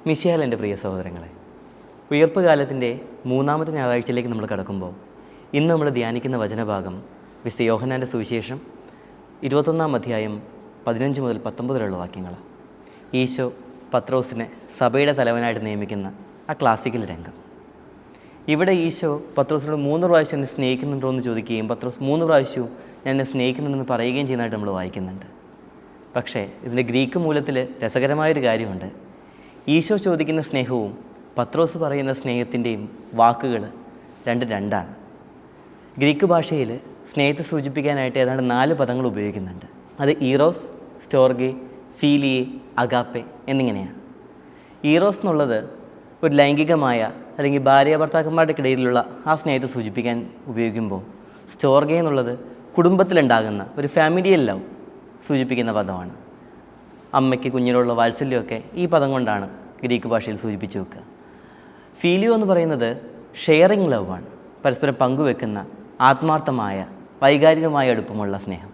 മിശിഹായിൽ എൻ്റെ പ്രിയ സഹോദരങ്ങളെ, ഉയർപ്പ് കാലത്തിൻ്റെ മൂന്നാമത്തെ ഞായറാഴ്ചയിലേക്ക് നമ്മൾ കടക്കുമ്പോൾ ഇന്ന് നമ്മൾ ധ്യാനിക്കുന്ന വചനഭാഗം വിശുദ്ധ യോഹന്നാൻ്റെ സുവിശേഷം 21-ാം അധ്യായം 15 മുതൽ 19 വരെയുള്ള വാക്യങ്ങളാണ്. ഈശോ പത്രോസിനെ സഭയുടെ തലവനായിട്ട് നിയമിക്കുന്ന ആ ക്ലാസിക്കൽ രംഗം. ഇവിടെ ഈശോ പത്രോസിനോട് 3 പ്രാവശ്യം എന്നെ സ്നേഹിക്കുന്നുണ്ടോ എന്ന് ചോദിക്കുകയും പത്രോസ് 3 പ്രാവശ്യവും ഞാൻ എന്നെ സ്നേഹിക്കുന്നുണ്ടെന്ന് പറയുകയും ചെയ്യുന്നതായിട്ട് നമ്മൾ വായിക്കുന്നുണ്ട്. പക്ഷേ ഇതിൻ്റെ ഗ്രീക്ക് മൂലത്തിൽ രസകരമായൊരു കാര്യമുണ്ട്. ഈശോ ചോദിക്കുന്ന സ്നേഹവും പത്രോസ് പറയുന്ന സ്നേഹത്തിൻ്റെയും വാക്കുകൾ രണ്ടാണ്. ഗ്രീക്ക് ഭാഷയിൽ സ്നേഹത്തെ സൂചിപ്പിക്കാനായിട്ട് ഏതാണ്ട് 4 പദങ്ങൾ ഉപയോഗിക്കുന്നുണ്ട്. അത് ഈറോസ്, സ്റ്റോർഗെ, ഫീലിയെ, അഗാപ്പെ എന്നിങ്ങനെയാണ്. ഈറോസ് എന്നുള്ളത് ഒരു ലൈംഗികമായ അല്ലെങ്കിൽ ഭാര്യാഭർത്താക്കന്മാരുടെ ഇടയിലുള്ള ആ സ്നേഹത്തെ സൂചിപ്പിക്കാൻ ഉപയോഗിക്കുമ്പോൾ, സ്റ്റോർഗെ എന്നുള്ളത് കുടുംബത്തിലുണ്ടാകുന്ന ഒരു ഫാമിലിയൽ ലവ് സൂചിപ്പിക്കുന്ന പദമാണ്. അമ്മയ്ക്ക് കുഞ്ഞിനുള്ള വാത്സല്യമൊക്കെ ഈ പദം കൊണ്ടാണ് ഗ്രീക്ക് ഭാഷയിൽ സൂചിപ്പിച്ച് വെക്കുക. ഫീലിയോ എന്ന് പറയുന്നത് ഷെയറിങ് ലവ് ആണ്, പരസ്പരം പങ്കുവെക്കുന്ന ആത്മാർത്ഥമായ വൈകാരികമായ അടുപ്പമുള്ള സ്നേഹം.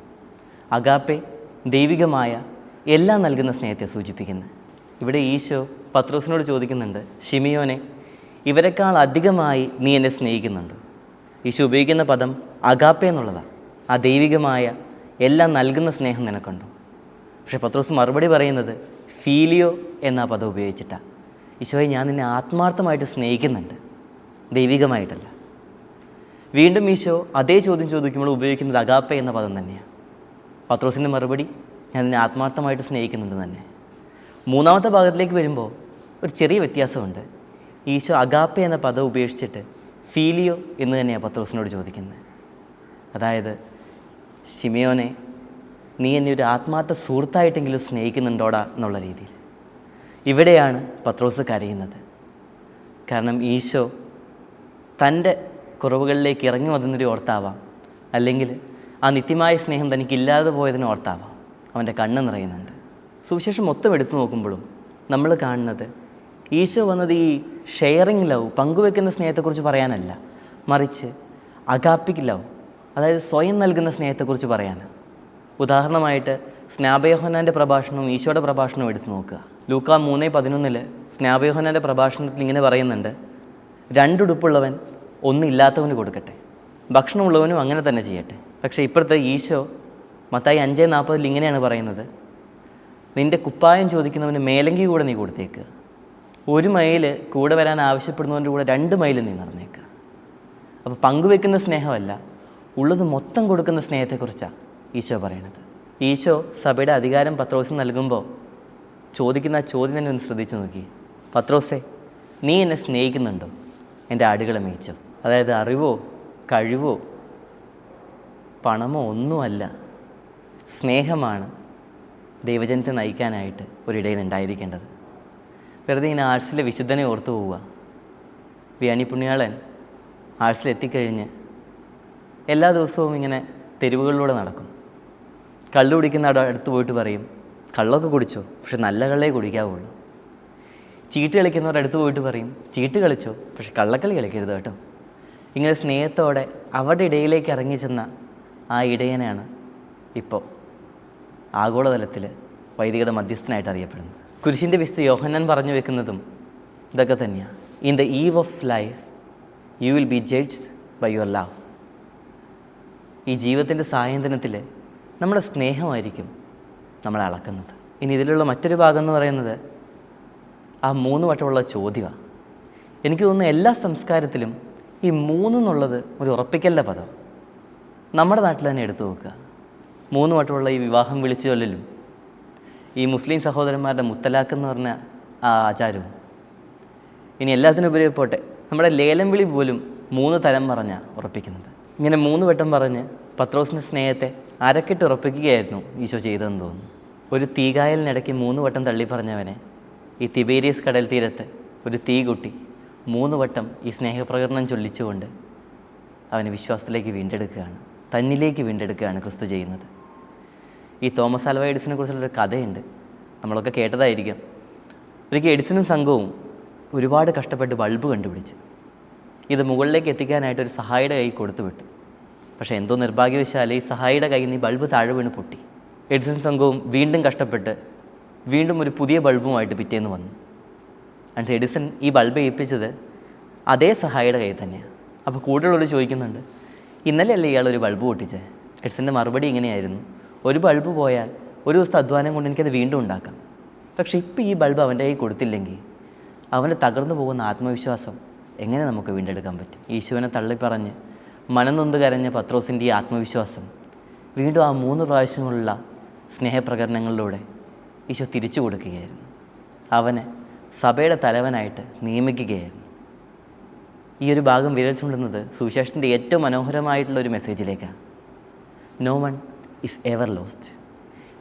അഗാപ്പെ ദൈവികമായ എല്ലാം നൽകുന്ന സ്നേഹത്തെ സൂചിപ്പിക്കുന്നത്. ഇവിടെ ഈശോ പത്രോസിനോട് ചോദിക്കുന്നുണ്ട്, ശിമിയോനെ, ഇവരെക്കാൾ അധികമായി നീ എന്നെ സ്നേഹിക്കുന്നുണ്ട്. ഈശോ ഉപയോഗിക്കുന്ന പദം അഗാപ്പെ എന്നുള്ളതാണ്. ആ ദൈവികമായ എല്ലാം നൽകുന്ന സ്നേഹം നിനക്കുണ്ടോ? പക്ഷേ പത്രോസ് മറുപടി പറയുന്നത് ഫീലിയോ എന്ന പദം ഉപയോഗിച്ചിട്ടാണ്. ഈശോയെ, ഞാൻ നിന്നെ ആത്മാർത്ഥമായിട്ട് സ്നേഹിക്കുന്നുണ്ട്, ദൈവികമായിട്ടല്ല. വീണ്ടും ഈശോ അതേ ചോദ്യം ചോദിക്കുമ്പോൾ ഉപയോഗിക്കുന്നത് അഗാപ്പെ എന്ന പദം തന്നെയാണ്. പത്രോസിൻ്റെ മറുപടി ഞാൻ നിന്നെ ആത്മാർത്ഥമായിട്ട് സ്നേഹിക്കുന്നുണ്ട് തന്നെ. മൂന്നാമത്തെ ഭാഗത്തിലേക്ക് വരുമ്പോൾ ഒരു ചെറിയ വ്യത്യാസമുണ്ട്. ഈശോ അഗാപ്പെ എന്ന പദം ഉപേക്ഷിച്ചിട്ട് ഫീലിയോ എന്ന് തന്നെയാണ് പത്രോസിനോട് ചോദിക്കുന്നത്. അതായത്, ശിമിയോനെ, നീ എന്നെ ഒരു ആത്മാർത്ഥ സുഹൃത്തായിട്ടെങ്കിലും സ്നേഹിക്കുന്നുണ്ടോടാ എന്നുള്ള രീതിയിൽ. ഇവിടെയാണ് പത്രോസ് കരയുന്നത്. കാരണം ഈശോ തൻ്റെ കുറവുകളിലേക്ക് ഇറങ്ങി വന്നൊരു ഓർത്താവാം, അല്ലെങ്കിൽ ആ നിത്യമായ സ്നേഹം തനിക്കില്ലാതെ പോയതിന് ഓർത്താവാം അവൻ്റെ കണ്ണ് നിറയുന്നുണ്ട്. സുവിശേഷം മൊത്തം എടുത്തു നോക്കുമ്പോഴും നമ്മൾ കാണുന്നത് ഈശോ വന്നത് ഈ ഷെയറിങ് ലവ്, പങ്കുവെക്കുന്ന സ്നേഹത്തെക്കുറിച്ച് പറയാനല്ല, മറിച്ച് അഗാപ്പിക് ലവ്, അതായത് സ്വയം നൽകുന്ന സ്നേഹത്തെക്കുറിച്ച് പറയാനാണ്. ഉദാഹരണമായിട്ട് സ്നാപയോഹന്നാൻ്റെ പ്രഭാഷണവും ഈശോയുടെ പ്രഭാഷണവും എടുത്തു നോക്കുക. ലൂക്കാ 3:11 സ്നാപയോഹന്നാൻ്റെ പ്രഭാഷണത്തിൽ ഇങ്ങനെ പറയുന്നുണ്ട്, 2 ഉടുപ്പുള്ളവൻ 1 ഇല്ലാത്തവന് കൊടുക്കട്ടെ, ഭക്ഷണമുള്ളവനും അങ്ങനെ തന്നെ ചെയ്യട്ടെ. പക്ഷേ ഇപ്പോഴത്തെ ഈശോ മത്തായി 5:40 ഇങ്ങനെയാണ് പറയുന്നത്, നിൻ്റെ കുപ്പായം ചോദിക്കുന്നവന് മേലങ്കി കൂടെ നീ കൊടുത്തേക്കുക, 1 മൈൽ കൂടെ വരാൻ ആവശ്യപ്പെടുന്നവൻ്റെ കൂടെ 2 മൈൽ നീ നടന്നേക്കുക. അപ്പോൾ പങ്കുവെക്കുന്ന സ്നേഹമല്ല, ഉള്ളത് മൊത്തം കൊടുക്കുന്ന സ്നേഹത്തെക്കുറിച്ചാണ് ഈശോ പറയണത്. ഈശോ സഭയുടെ അധികാരം പത്രോസിന് നൽകുമ്പോൾ ചോദിക്കുന്ന ആ ചോദ്യം തന്നെ ഒന്ന് ശ്രദ്ധിച്ചു നോക്കി. പത്രോസേ, നീ എന്നെ സ്നേഹിക്കുന്നുണ്ടോ? എൻ്റെ ആടുകളെ മേയിച്ചോ. അതായത് അറിവോ കഴിവോ പണമോ ഒന്നുമല്ല, സ്നേഹമാണ് ദൈവജനത്തെ നയിക്കാനായിട്ട് ഒരിടയിൽ ഉണ്ടായിരിക്കേണ്ടത്. വെറുതെ ഇങ്ങനെ ആർട്സിലെ വിശുദ്ധനെ ഓർത്തു പോവുക. വിയാനി പുണ്യാളൻ ആർട്സിലെത്തിക്കഴിഞ്ഞ് എല്ലാ ദിവസവും ഇങ്ങനെ തെരുവുകളിലൂടെ നടക്കും. കള്ളു കുടിക്കുന്ന അവിടെ അടുത്ത് പോയിട്ട് പറയും, കള്ളൊക്കെ കുടിച്ചോ, പക്ഷെ നല്ല കള്ളേ കുടിക്കാവുള്ളൂ. ചീട്ട് കളിക്കുന്നവരുടെ അടുത്ത് പോയിട്ട് പറയും, ചീട്ട് കളിച്ചോ, പക്ഷെ കള്ളക്കളി കളിക്കരുത് കേട്ടോ. ഇങ്ങനെ സ്നേഹത്തോടെ അവരുടെ ഇടയിലേക്ക് ഇറങ്ങിച്ചെന്ന ആ ഇടയനാണ് ഇപ്പോൾ ആഗോളതലത്തിൽ വൈദികരുടെ മധ്യസ്ഥനായിട്ട് അറിയപ്പെടുന്നത്. കുരിശിൻ്റെ വിശുദ്ധ യോഹന്നാൻ പറഞ്ഞു വെക്കുന്നതും ഇതൊക്കെ തന്നെയാണ്. In the eve of life you will be judged by your love. ഈ ജീവിതത്തിൻ്റെ സായന്തനത്തിൽ നമ്മുടെ സ്നേഹമായിരിക്കും നമ്മളെ അളക്കുന്നത്. ഇനി ഇതിലുള്ള മറ്റൊരു ഭാഗം എന്ന് പറയുന്നത് ആ 3 വട്ടമുള്ള ചോദ്യമാണ്. എനിക്ക് തോന്നുന്നു എല്ലാ സംസ്കാരത്തിലും ഈ 3 എന്നുള്ളത് ഒരു ഉറപ്പിക്കലിൻ്റെ പദം. നമ്മുടെ നാട്ടിൽ തന്നെ എടുത്തു നോക്കുക. 3 വട്ടമുള്ള ഈ വിവാഹം വിളിച്ചു ചൊല്ലലും ഈ മുസ്ലിം സഹോദരന്മാരുടെ മുത്തലാഖ് എന്ന് പറഞ്ഞ ആ ആചാരവും, ഇനി എല്ലാത്തിനുപരി പോട്ടെ, നമ്മുടെ ലേലം വിളി പോലും 3 തരം പറഞ്ഞാണ് ഉറപ്പിക്കുന്നത്. ഇങ്ങനെ 3 വട്ടം പറഞ്ഞ് പത്രോസിൻ്റെ സ്നേഹത്തെ അരക്കിട്ട് ഉറപ്പിക്കുകയായിരുന്നു ഈശോ ചെയ്തതെന്ന് തോന്നുന്നു. ഒരു തീകായലിനിടയ്ക്ക് 3 വട്ടം തള്ളി പറഞ്ഞവനെ ഈ തിബേരിയസ് കടൽ തീരത്ത് ഒരു തീ കുട്ടി 3 വട്ടം ഈ സ്നേഹപ്രകടനം ചൊല്ലിച്ചുകൊണ്ട് അവനെ വിശ്വാസത്തിലേക്ക് വീണ്ടെടുക്കുകയാണ്, തന്നിലേക്ക് വീണ്ടെടുക്കുകയാണ് ക്രിസ്തു ചെയ്യുന്നത്. ഈ തോമസ് ആൽവ എഡിസനെ കുറിച്ചുള്ളൊരു കഥയുണ്ട്, നമ്മളൊക്കെ കേട്ടതായിരിക്കും. ഒരിക്കൽ എഡിസനും സംഘവും ഒരുപാട് കഷ്ടപ്പെട്ട് ബൾബ് കണ്ടുപിടിച്ച് ഇത് മുകളിലേക്ക് എത്തിക്കാനായിട്ട് ഒരു സഹായിയുടെ കൈ കൊടുത്തു വിട്ടു. പക്ഷേ എന്തോ നിർഭാഗ്യവശാൽ ഈ സഹായിയുടെ കയ്യിൽ നിന്ന് ഈ ബൾബ് താഴെ വീണ് പൊട്ടി. എഡിസൺ സംഘവും വീണ്ടും കഷ്ടപ്പെട്ട് വീണ്ടും ഒരു പുതിയ ബൾബുമായിട്ട് പിറ്റേന്ന് വന്നു. എന്നിട്ട് എഡിസൺ ഈ ബൾബ് ഏൽപ്പിച്ചത് അതേ സഹായിയുടെ കയ്യിൽ തന്നെയാണ്. അപ്പോൾ കൂടുതലുള്ളവർ ചോദിക്കുന്നുണ്ട്, ഇന്നലെയല്ലേ ഇയാളൊരു ബൾബ് പൊട്ടിച്ചത്? എഡിസൻ്റെ മറുപടി ഇങ്ങനെയായിരുന്നു, ഒരു ബൾബ് പോയാൽ ഒരു ദിവസത്തെ അധ്വാനം കൊണ്ട് എനിക്കത് വീണ്ടും ഉണ്ടാക്കാം. പക്ഷേ ഇപ്പോൾ ഈ ബൾബ് അവൻ്റെ കയ്യിൽ കൊടുത്തില്ലെങ്കിൽ അവൻ്റെ തകർന്നു പോകുന്ന ആത്മവിശ്വാസം എങ്ങനെ നമുക്ക് വീണ്ടെടുക്കാൻ പറ്റും? ഈശോനെ തള്ളിപ്പറഞ്ഞ് മനംനൊന്ത് കരഞ്ഞ പത്രോസിൻ്റെ ഈ ആത്മവിശ്വാസം വീണ്ടും ആ 3 പ്രാവശ്യമുള്ള സ്നേഹപ്രകടനങ്ങളിലൂടെ ഈശോ തിരിച്ചു കൊടുക്കുകയായിരുന്നു. അവനെ സഭയുടെ തലവനായിട്ട് നിയമിക്കുകയായിരുന്നു. ഈ ഒരു ഭാഗം വിരൽ ചൂണ്ടുന്നത് സുവിശേഷത്തിൻ്റെ ഏറ്റവും മനോഹരമായിട്ടുള്ളൊരു മെസ്സേജിലേക്കാണ്. No one is ever lost.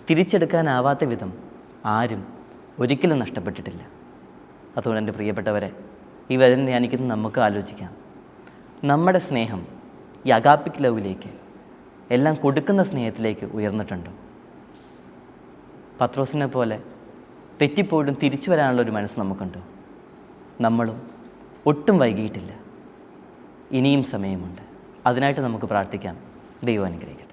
തിരിച്ചെടുക്കാനാവാത്ത വിധം ആരും ഒരിക്കലും നഷ്ടപ്പെട്ടിട്ടില്ല. അതുകൊണ്ട് എൻ്റെ പ്രിയപ്പെട്ടവരെ, ഈ വചനം ധ്യാനിക്കുന്ന നമുക്ക് ആലോചിക്കാം, നമ്മുടെ സ്നേഹം ഈ അഗാപ്പിക് ലവിലേക്ക്, എല്ലാം കൊടുക്കുന്ന സ്നേഹത്തിലേക്ക് ഉയർന്നിട്ടുണ്ടോ? പത്രോസിനെ പോലെ തെറ്റിപ്പോയിട്ടും തിരിച്ചു വരാനുള്ളൊരു മനസ്സ് നമുക്കുണ്ടോ? നമ്മളും ഒട്ടും വൈകിയിട്ടില്ല, ഇനിയും സമയമുണ്ട്. അതിനായിട്ട് നമുക്ക് പ്രാർത്ഥിക്കാം. ദൈവം അനുഗ്രഹിക്കട്ടെ.